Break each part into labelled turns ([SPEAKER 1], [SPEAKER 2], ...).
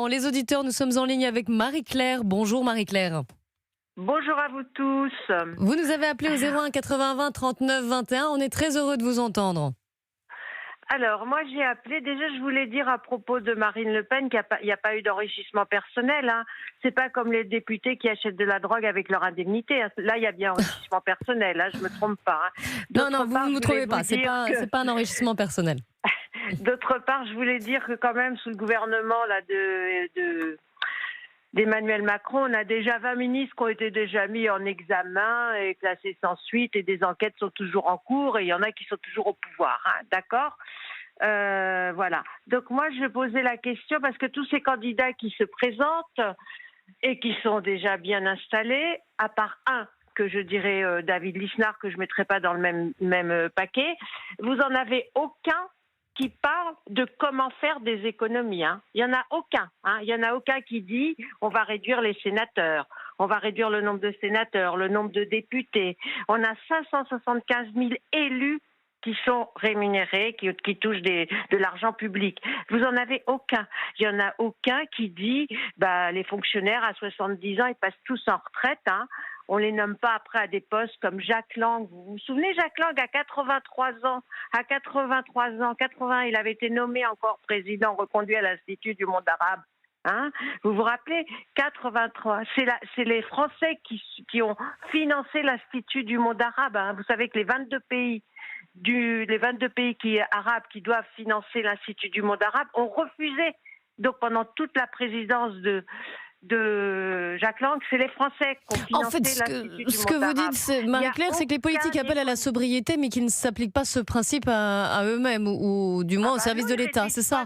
[SPEAKER 1] les auditeurs, nous sommes en ligne avec Marie-Claire. Bonjour Marie-Claire.
[SPEAKER 2] Bonjour à vous tous.
[SPEAKER 1] Vous nous avez appelé au 01 80 20 39 21. On est très heureux de vous entendre.
[SPEAKER 2] Alors, moi, j'ai appelé. Déjà, je voulais dire à propos de Marine Le Pen qu'il n'y a pas eu d'enrichissement personnel. Hein. C'est pas comme les députés qui achètent de la drogue avec leur indemnité. Hein. Là, il y a bien enrichissement personnel. Hein. Je me trompe pas. Hein.
[SPEAKER 1] Non, vous ne vous trompez pas. C'est pas un enrichissement personnel.
[SPEAKER 2] D'autre part, je voulais dire que quand même, sous le gouvernement là d'Emmanuel Macron, on a déjà 20 ministres qui ont été déjà mis en examen et classés sans suite, et des enquêtes sont toujours en cours, et il y en a qui sont toujours au pouvoir, hein, d'accord ? Voilà. Donc moi, je posais la question parce que tous ces candidats qui se présentent et qui sont déjà bien installés, à part un que je dirais David Lisnard, que je ne mettrai pas dans le même paquet, vous en avez aucun qui parle de comment faire des économies. Hein. Il n'y en a aucun. Hein. Il n'y en a aucun qui dit on va réduire les sénateurs, on va réduire le nombre de sénateurs, le nombre de députés. On a 575 000 élus qui sont rémunérés, qui touchent de l'argent public. Vous en avez aucun. Il n'y en a aucun qui dit les fonctionnaires à 70 ans, ils passent tous en retraite. Hein. On les nomme pas après à des postes comme Jack Lang. Vous vous souvenez, Jack Lang, à 83 ans, il avait été nommé encore président, reconduit à l'Institut du monde arabe. Hein, vous vous rappelez, 83, c'est les Français qui ont financé l'Institut du monde arabe. Hein. Vous savez que les 22 pays arabes qui doivent financer l'Institut du monde arabe ont refusé. Donc pendant toute la présidence de Jack Lang, c'est les Français qui ont financé l'Institut du monde arabe.
[SPEAKER 1] Ce que vous dites, Marie-Claire, c'est que les politiques appellent à la sobriété, mais qu'ils ne s'appliquent pas ce principe à eux-mêmes, ou du moins au service de l'État, c'est ça ?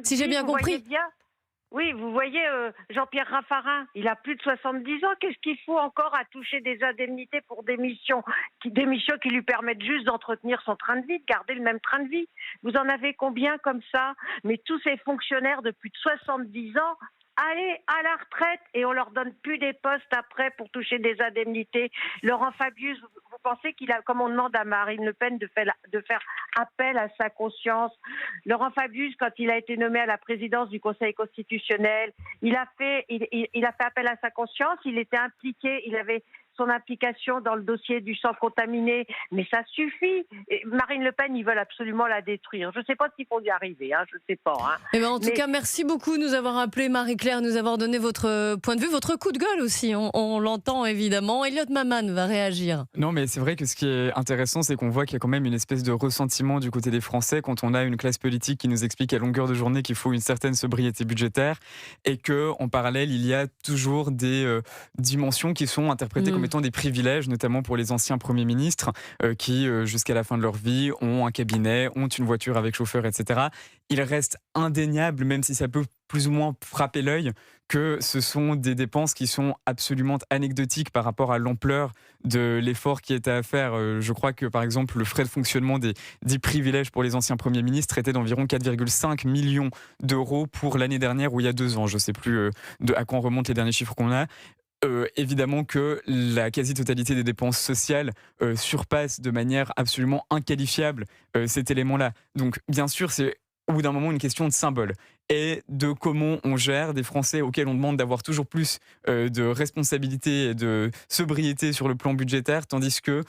[SPEAKER 1] Si j'ai bien compris.
[SPEAKER 2] Oui, vous voyez, Jean-Pierre Raffarin, il a plus de 70 ans. Qu'est-ce qu'il faut encore à toucher des indemnités pour des missions qui lui permettent juste d'entretenir son train de vie, de garder le même train de vie? Vous en avez combien comme ça? Mais tous ces fonctionnaires de plus de 70 ans, allez à la retraite et on leur donne plus des postes après pour toucher des indemnités. Laurent Fabius, vous pensez qu'il a, comme on demande à Marine Le Pen de faire appel à sa conscience. Laurent Fabius, quand il a été nommé à la présidence du Conseil constitutionnel, il a fait appel à sa conscience, il était impliqué, il avait son implication dans le dossier du sang contaminé, mais ça suffit. Et Marine Le Pen, ils veulent absolument la détruire. Je ne sais pas s'ils vont y arriver, hein, je ne sais pas. Hein.
[SPEAKER 1] En tout cas, merci beaucoup de nous avoir appelé, Marie-Claire, nous avoir donné votre point de vue, votre coup de gueule aussi, on l'entend évidemment. Elliot Maman va réagir.
[SPEAKER 3] Non, mais c'est vrai que ce qui est intéressant, c'est qu'on voit qu'il y a quand même une espèce de ressentiment du côté des Français quand on a une classe politique qui nous explique à longueur de journée qu'il faut une certaine sobriété budgétaire et qu'en parallèle, il y a toujours des dimensions qui sont interprétées comme étant des privilèges, notamment pour les anciens premiers ministres qui, jusqu'à la fin de leur vie, ont un cabinet, ont une voiture avec chauffeur, etc. Il reste indéniable, même si ça peut plus ou moins frapper l'œil, que ce sont des dépenses qui sont absolument anecdotiques par rapport à l'ampleur de l'effort qui était à faire. Je crois que, par exemple, le frais de fonctionnement des privilèges pour les anciens premiers ministres était d'environ 4,5 millions d'euros pour l'année dernière ou il y a 2 ans. Je ne sais plus à quand remontent les derniers chiffres qu'on a. Évidemment que la quasi-totalité des dépenses sociales surpasse de manière absolument inqualifiable cet élément-là. Donc, bien sûr, c'est au bout d'un moment une question de symbole et de comment on gère des Français auxquels on demande d'avoir toujours plus de responsabilité et de sobriété sur le plan budgétaire, tandis que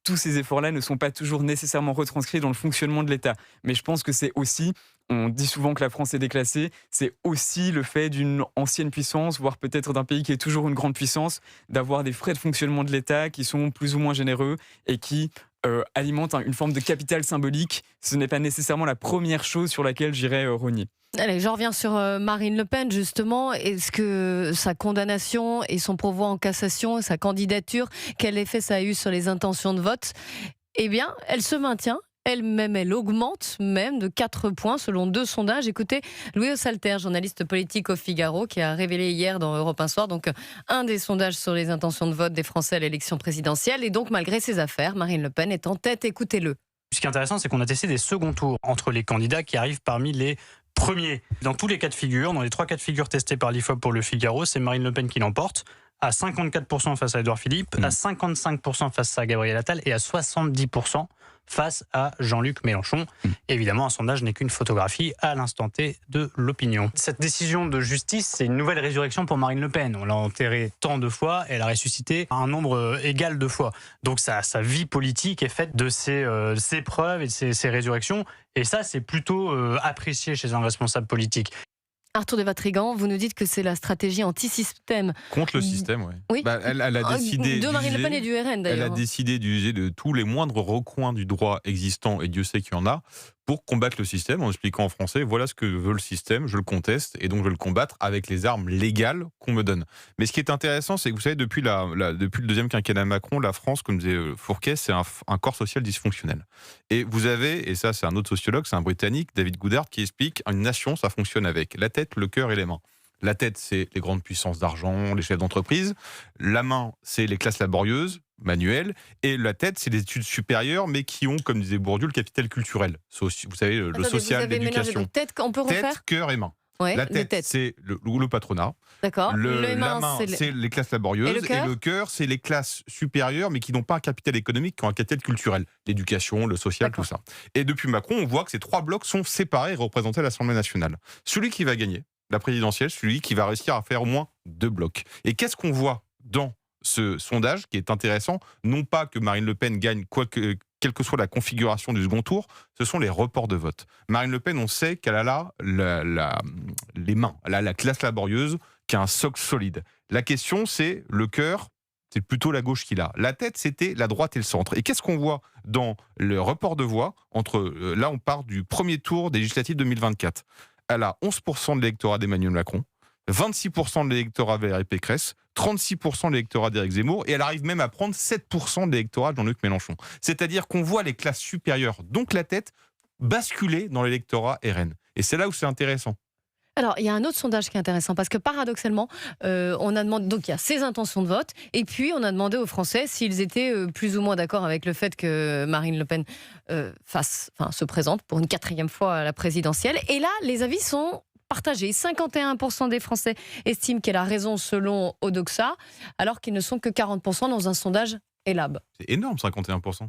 [SPEAKER 3] tous ces efforts-là ne sont pas toujours nécessairement retranscrits dans le fonctionnement de l'État. Mais je pense que c'est aussi, on dit souvent que la France est déclassée, c'est aussi le fait d'une ancienne puissance, voire peut-être d'un pays qui est toujours une grande puissance, d'avoir des frais de fonctionnement de l'État qui sont plus ou moins généreux et qui alimentent une forme de capital symbolique. Ce n'est pas nécessairement la première chose sur laquelle j'irais rogner.
[SPEAKER 1] Allez, je reviens sur Marine Le Pen, justement. Est-ce que sa condamnation et son pourvoi en cassation, sa candidature, quel effet ça a eu sur les intentions de vote? Eh bien, elle se maintient. Elle augmente même de 4 points selon 2 sondages. Écoutez, Louis Ossalter, journaliste politique au Figaro, qui a révélé hier dans Europe 1 Soir, donc un des sondages sur les intentions de vote des Français à l'élection présidentielle. Et donc, malgré ces affaires, Marine Le Pen est en tête. Écoutez-le.
[SPEAKER 4] Ce qui est intéressant, c'est qu'on a testé des seconds tours entre les candidats qui arrivent parmi les premiers. Dans tous les cas de figure, dans les 3 cas de figure testés par l'IFOP pour le Figaro, c'est Marine Le Pen qui l'emporte, à 54% face à Édouard Philippe, à 55% face à Gabriel Attal et à 70% face à Jean-Luc Mélenchon. Évidemment, un sondage n'est qu'une photographie à l'instant T de l'opinion. Cette décision de justice, c'est une nouvelle résurrection pour Marine Le Pen. On l'a enterrée tant de fois, elle a ressuscité un nombre égal de fois. Donc sa vie politique est faite de ces preuves et de ces résurrections. Et ça, c'est plutôt apprécié chez un responsable politique.
[SPEAKER 1] Arthur de Vatrigan, vous nous dites que c'est la stratégie anti-système.
[SPEAKER 5] Contre le système, oui.
[SPEAKER 1] Oui.
[SPEAKER 5] Elle a décidé
[SPEAKER 1] de Marine Le Pen et du RN, d'ailleurs.
[SPEAKER 5] Elle a décidé d'user de tous les moindres recoins du droit existant, et Dieu sait qu'il y en a, pour combattre le système, en expliquant en français, voilà ce que veut le système, je le conteste, et donc je vais le combattre avec les armes légales qu'on me donne. Mais ce qui est intéressant, c'est que vous savez, depuis le deuxième quinquennat Macron, la France, comme disait Fourquet, c'est un corps social dysfonctionnel. Et vous avez, et ça c'est un autre sociologue, c'est un Britannique, David Goodhart, qui explique une nation, ça fonctionne avec la tête, le cœur et les mains. La tête, c'est les grandes puissances d'argent, les chefs d'entreprise. La main, c'est les classes laborieuses, manuelles. Et la tête, c'est les études supérieures, mais qui ont, comme disait Bourdieu, le capital culturel. Vous savez, le social, l'éducation.
[SPEAKER 1] Tête, on peut refaire.
[SPEAKER 5] Tête, cœur et main.
[SPEAKER 1] Ouais,
[SPEAKER 5] la tête, c'est le patronat.
[SPEAKER 1] D'accord.
[SPEAKER 5] La main, c'est les classes laborieuses. Et le cœur, c'est les classes supérieures, mais qui n'ont pas un capital économique, qui ont un capital culturel. L'éducation, le social, tout ça. Et depuis Macron, on voit que ces trois blocs sont séparés et représentés à l'Assemblée nationale. Celui qui va gagner la présidentielle, celui qui va réussir à faire au moins 2 blocs. Et qu'est-ce qu'on voit dans ce sondage qui est intéressant? Non pas que Marine Le Pen gagne, quelle que soit la configuration du second tour, ce sont les reports de vote. Marine Le Pen, on sait qu'elle a là les mains, elle a la classe laborieuse qui a un socle solide. La question, c'est le cœur, c'est plutôt la gauche qui l'a. La tête, c'était la droite et le centre. Et qu'est-ce qu'on voit dans le report de voix entre, là, on part du premier tour des législatives 2024. Elle a 11% de l'électorat d'Emmanuel Macron, 26% de l'électorat Valérie Pécresse, 36% de l'électorat d'Éric Zemmour, et elle arrive même à prendre 7% de l'électorat de Jean-Luc Mélenchon. C'est-à-dire qu'on voit les classes supérieures, donc la tête, basculer dans l'électorat RN. Et c'est là où c'est intéressant.
[SPEAKER 1] Alors, il y a un autre sondage qui est intéressant, parce que paradoxalement, on a demandé, donc il y a ces intentions de vote, et puis on a demandé aux Français s'ils étaient plus ou moins d'accord avec le fait que Marine Le Pen se présente pour une 4e fois à la présidentielle. Et là, les avis sont partagés. 51% des Français estiment qu'elle a raison selon Odoxa, alors qu'ils ne sont que 40% dans un sondage Elab.
[SPEAKER 5] C'est énorme, 51%.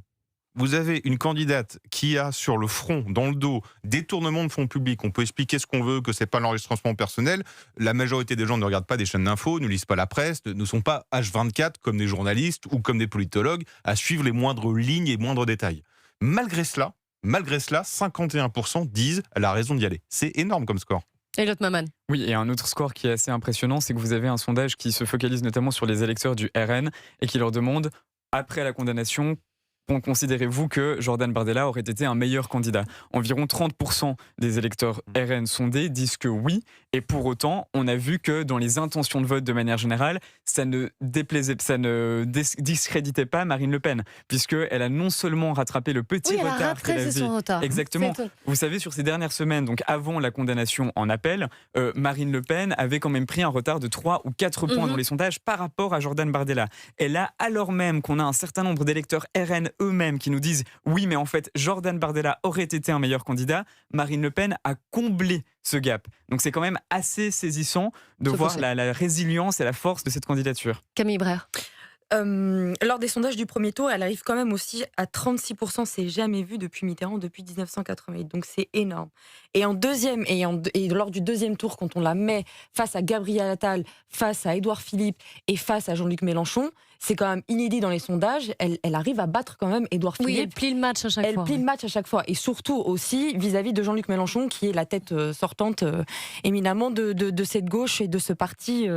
[SPEAKER 5] Vous avez une candidate qui a sur le front, dans le dos, détournement de fonds publics. On peut expliquer ce qu'on veut, que c'est pas l'enregistrement personnel. La majorité des gens ne regardent pas des chaînes d'infos, ne lisent pas la presse, ne sont pas H24 comme des journalistes ou comme des politologues à suivre les moindres lignes et moindres détails. Malgré cela, 51% disent elle a raison d'y aller. C'est énorme comme score.
[SPEAKER 1] Et l'autre Maman.
[SPEAKER 3] Oui, et un autre score qui est assez impressionnant, c'est que vous avez un sondage qui se focalise notamment sur les électeurs du RN et qui leur demande, après la condamnation, considérez-vous que Jordan Bardella aurait été un meilleur candidat? Environ 30% des électeurs RN sondés disent que oui, et pour autant, on a vu que dans les intentions de vote de manière générale, ça ne discréditait pas Marine Le Pen, puisqu'elle a non seulement rattrapé le petit retard qu'elle avait.
[SPEAKER 1] Son retard.
[SPEAKER 3] Exactement. Vous savez, sur ces dernières semaines, donc avant la condamnation en appel, Marine Le Pen avait quand même pris un retard de 3 ou 4 points dans les sondages par rapport à Jordan Bardella. Et là, alors même qu'on a un certain nombre d'électeurs RN eux-mêmes qui nous disent oui, mais en fait, Jordan Bardella aurait été un meilleur candidat, Marine Le Pen a comblé ce gap. Donc c'est quand même assez saisissant de voir la résilience et la force de cette candidature.
[SPEAKER 1] Camille Brère.
[SPEAKER 6] Lors des sondages du premier tour, elle arrive quand même aussi à 36%. C'est jamais vu depuis Mitterrand, depuis 1988. Donc c'est énorme. Et en deuxième, et lors du deuxième tour, quand on la met face à Gabriel Attal, face à Édouard Philippe et face à Jean-Luc Mélenchon, c'est quand même inédit dans les sondages. Elle arrive à battre quand même Édouard Philippe.
[SPEAKER 1] Oui, elle plie le match à chaque fois.
[SPEAKER 6] Elle plie le match à chaque fois. Et surtout aussi vis-à-vis de Jean-Luc Mélenchon, qui est la tête sortante éminemment de cette gauche et de ce parti.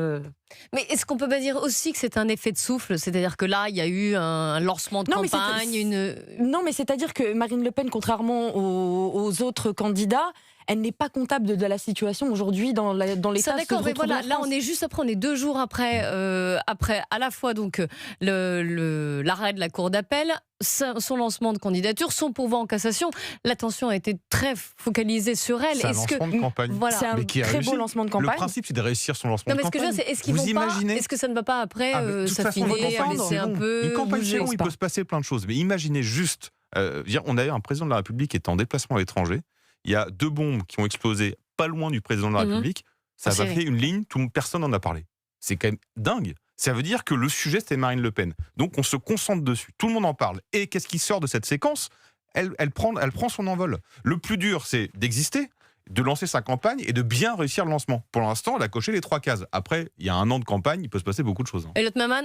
[SPEAKER 1] Mais est-ce qu'on peut pas dire aussi que c'est un effet de souffle? C'est-à-dire que là, il y a eu un lancement de campagne.
[SPEAKER 6] Non, mais c'est-à-dire que Marine Le Pen, contrairement aux autres candidats, elle n'est pas comptable de la situation aujourd'hui dans l'état.
[SPEAKER 1] D'accord, mais voilà, là on est juste après, on est 2 jours après à la fois donc l'arrêt de la cour d'appel, son lancement de candidature, son pourvoi en cassation. L'attention a été très focalisée sur elle.
[SPEAKER 5] C'est un lancement de campagne.
[SPEAKER 1] Voilà.
[SPEAKER 6] C'est un très beau lancement de campagne.
[SPEAKER 5] Le principe, c'est de réussir son lancement de campagne.
[SPEAKER 1] Est-ce qu'ils vont pas, est-ce que ça ne va pas après s'affiner, laisser un peu
[SPEAKER 5] une campagne,
[SPEAKER 1] bouger,
[SPEAKER 5] il peut se passer plein de choses. Mais imaginez juste, on a eu un président de la République qui était en déplacement à l'étranger. Il y a 2 bombes qui ont explosé pas loin du président de la République. Ça va faire une ligne, personne n'en a parlé. C'est quand même dingue. Ça veut dire que le sujet, c'était Marine Le Pen. Donc on se concentre dessus. Tout le monde en parle. Et qu'est-ce qui sort de cette séquence? elle prend son envol. Le plus dur, c'est d'exister, de lancer sa campagne et de bien réussir le lancement. Pour l'instant, elle a coché les 3 cases. Après, il y a 1 an de campagne, il peut se passer beaucoup de choses.
[SPEAKER 1] Elliot Maman.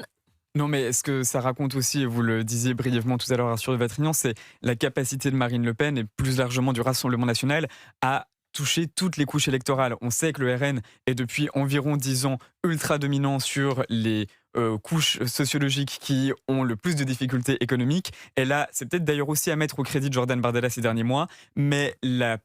[SPEAKER 3] Non, mais ce que ça raconte aussi, et vous le disiez brièvement tout à l'heure sur Vatrignan, c'est la capacité de Marine Le Pen et plus largement du Rassemblement national à toucher toutes les couches électorales. On sait que le RN est depuis environ 10 ans ultra dominant sur les couches sociologiques qui ont le plus de difficultés économiques. Et là, c'est peut-être d'ailleurs aussi à mettre au crédit de Jordan Bardella ces derniers mois, mais le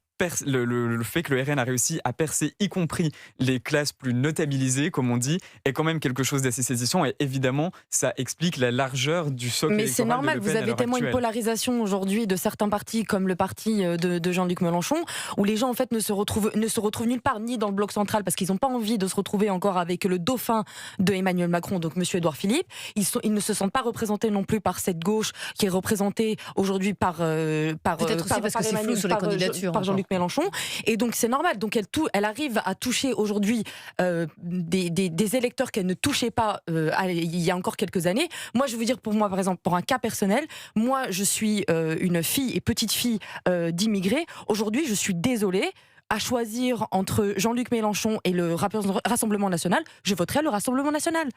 [SPEAKER 3] fait que le RN a réussi à percer, y compris les classes plus notabilisées, comme on dit, est quand même quelque chose d'assez saisissant. Et évidemment, ça explique la largeur du socle
[SPEAKER 6] mais
[SPEAKER 3] électoral
[SPEAKER 6] c'est normal,
[SPEAKER 3] de Le Pen
[SPEAKER 6] vous avez tellement une polarisation aujourd'hui de certains partis, comme le parti de Jean-Luc Mélenchon, où les gens en fait ne se retrouvent nulle part, ni dans le bloc central, parce qu'ils n'ont pas envie de se retrouver encore avec le dauphin de Emmanuel Macron, donc M. Édouard Philippe. Ils ne se sentent pas représentés non plus par cette gauche qui est représentée aujourd'hui par
[SPEAKER 1] peut-être aussi parce que c'est flou sur les candidatures,
[SPEAKER 6] par Jean-Luc Mélenchon. Et donc c'est normal. Donc elle arrive à toucher aujourd'hui des électeurs qu'elle ne touchait pas il y a encore quelques années. Moi, je veux dire, pour moi, par exemple, pour un cas personnel, moi, je suis une fille et petite fille d'immigrés. Aujourd'hui, je suis désolée. À choisir entre Jean-Luc Mélenchon et le Rassemblement national, je voterai le Rassemblement national.